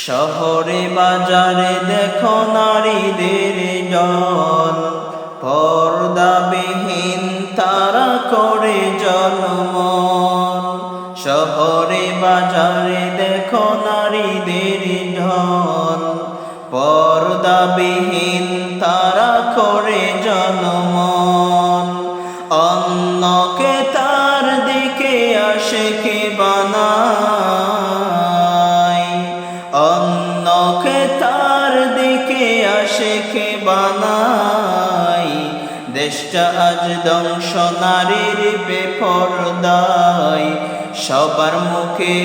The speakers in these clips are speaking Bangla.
শহরে বাজারে দেখো নারীদের জন, পর্দাবিহীন তারা করে জনমন। শহরে বাজারে দেখো নারীদের জন, পর্দাবিহীন তারা করে জনমন। অন্যকে তার দিকে আশিকি বানায়, অন্যকে তার দিকে আশিকি বানায়। দেশটা আজ ধ্বংস নারীর বেপরদায়, সবার মুখে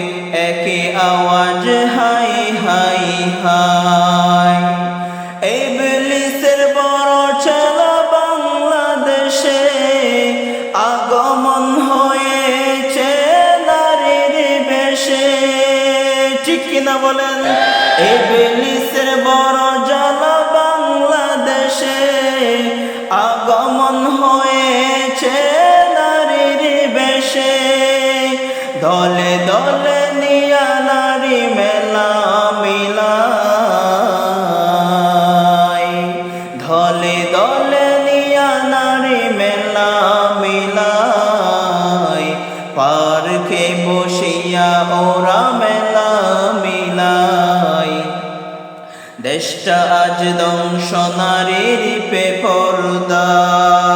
একই আওয়াজ হাই হাই হাই। ইবলিসের বড় চালা বাংলাদেশে আগমন হয়েছে নারীর বেশে, ঠিক কিনা বলেন? ইবলিসের বড় জ্বালা বাংলাদেশে আগমন হয়েছে নারীর বেশে। দলে দলে নিয়া নারী মেলা মিলায়, দলে দলে নিয়া নারী মেলা মিলায়। পার্কে বসিয়া ওরা মেলা মিলায়। দেশটা আজ ধ্বংস নারীর বেপরদায়।